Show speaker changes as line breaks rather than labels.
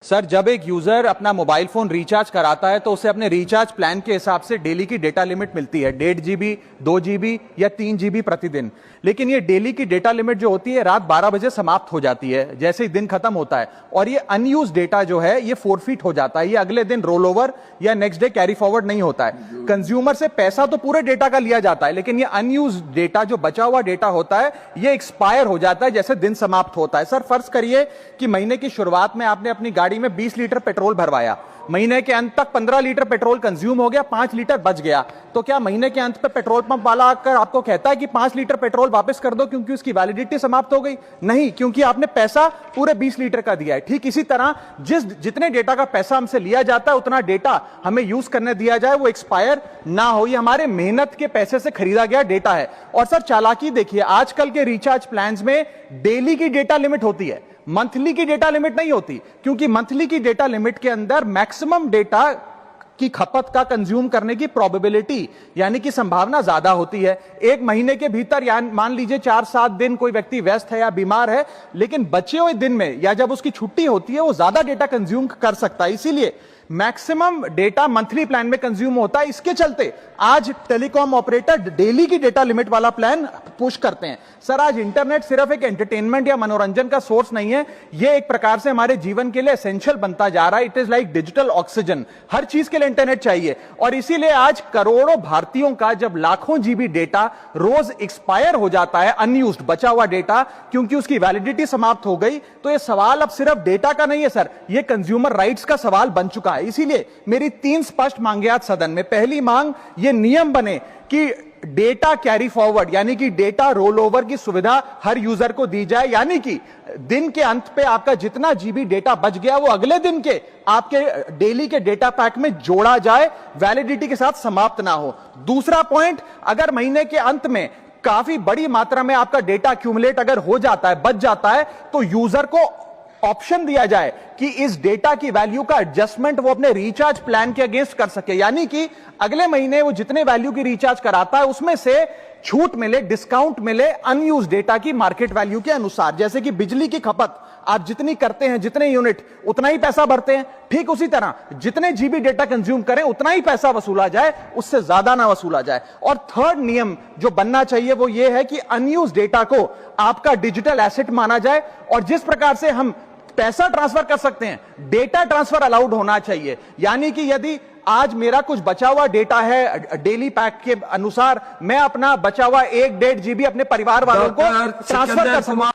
Sir, जब एक user अपना मोबाइल फोन रिचार्ज कराता है तो उसे अपने रिचार्ज प्लान के हिसाब से डेली की डेटा लिमिट मिलती है 1.5 GB, 2 GB या 3 GB प्रतिदिन। लेकिन ये डेली की डेटा लिमिट जो होती है रात 12 बजे समाप्त हो जाती है जैसे ही दिन खत्म होता है, और ये अनयूज डेटा जो है ये फोरफिट हो जाता है, ये अगले दिन रोल ओवर या नेक्स्ट डे कैरी फॉरवर्ड नहीं होता है। कंज्यूमर से पैसा तो पूरे डेटा का लिया जाता है, लेकिन ये अनयूज डेटा जो बचा हुआ डेटा होता है ये एक्सपायर हो जाता है जैसे दिन समाप्त होता है। सर, फर्ज करिए कि महीने की शुरुआत में आपने अपनी गाड़ी में 20 लीटर पेट्रोल भरवाया, महीने के अंत तक 15 लीटर पेट्रोल कंज्यूम हो गया, 5 लीटर बच गया, तो क्या महीने के अंत पे पेट्रोल पंप वाला आकर आपको कहता है कि 5 लीटर पेट्रोल वापस कर दो क्योंकि उसकी वैलिडिटी समाप्त हो गई? नहीं, क्योंकि आपने पैसा पूरे 20 लीटर का दिया है। ठीक इसी तरह जितने डेटा का पैसा हमसे लिया जाता है उतना डेटा हमें यूज करने दिया जाए, वो एक्सपायर ना हो। ये हमारे मेहनत के पैसे से खरीदा गया डेटा है। और सर, चालाकी देखिए, आजकल के रिचार्ज प्लान्स में डेली की डेटा लिमिट होती है, मंथली की डेटा लिमिट नहीं होती, क्योंकि मंथली की डेटा लिमिट के अंदर मैक्सिमम डेटा की खपत का कंज्यूम करने की प्रोबेबिलिटी यानी कि संभावना ज्यादा होती है। एक महीने के भीतर या मान लीजिए 4-7 दिन कोई व्यक्ति व्यस्त है या बीमार है, लेकिन बचे हुए दिन में या जब उसकी छुट्टी होती है वो ज्यादा डेटा कंज्यूम कर सकता है। इसीलिए मैक्सिमम डेटा मंथली प्लान में कंज्यूम होता है। इसके चलते आज टेलीकॉम ऑपरेटर डेली की डेटा लिमिट वाला प्लान पुश करते हैं। सर, आज इंटरनेट सिर्फ एक एंटरटेनमेंट या मनोरंजन का सोर्स नहीं है, यह एक प्रकार से हमारे जीवन के लिए एसेंशियल बनता जा रहा है। It is like digital oxygen. हर चीज के लिए इंटरनेट चाहिए, और इसीलिए आज करोड़ों भारतीयों का जब लाखों जीबी डेटा रोज एक्सपायर हो जाता है, अनयूज्ड बचा हुआ डेटा, क्योंकि उसकी वैलिडिटी समाप्त हो गई, तो यह सवाल अब सिर्फ डेटा का नहीं है सर, यह कंज्यूमर राइट्स का सवाल बन चुका है। इसीलिए मेरी 3 स्पष्ट मांगे आज सदन में। पहली मांग, ये नियम बने कि डेटा कैरी फॉरवर्ड यानी कि डेटा रोल ओवर की सुविधा हर यूजर को दी जाए, यानी कि दिन के अंत पे आपका जितना जीबी डेटा बच गया वो अगले दिन के आपके डेली के डेटा पैक में जोड़ा जाए, वैलिडिटी के साथ समाप्त ना हो। दूसरा पॉइंट, अगर महीने के अंत में काफी बड़ी मात्रा में आपका डेटा एक्यूमुलेट अगर हो जाता है, बच जाता है, तो यूजर को ऑप्शन दिया जाए कि इस डेटा की वैल्यू का एडजस्टमेंट वो अपने रिचार्ज प्लान के अगेंस्ट कर सके, यानी कि अगले महीने वो जितने वैल्यू की रिचार्ज कराता है उसमें से छूट मिले, डिस्काउंट मिले अनयूज डेटा की मार्केट वैल्यू के अनुसार। जैसे कि बिजली की खपत आप जितनी करते हैं, जितने यूनिट, उतना ही पैसा भरते हैं, ठीक उसी तरह जितने जीबी डेटा कंज्यूम करें उतना ही पैसा वसूला जाए, उससे ज्यादा ना वसूला जाए। और थर्ड नियम जो बनना चाहिए वो ये है कि अनयूज डेटा को आपका डिजिटल एसेट माना जाए, और जिस प्रकार से हम पैसा ट्रांसफर कर सकते हैं, डेटा ट्रांसफर अलाउड होना चाहिए। यानी कि यदि आज मेरा कुछ बचा हुआ डेटा है डेली पैक के अनुसार, मैं अपना बचा हुआ 1-1.5 GB अपने परिवार वालों को ट्रांसफर कर सकूं।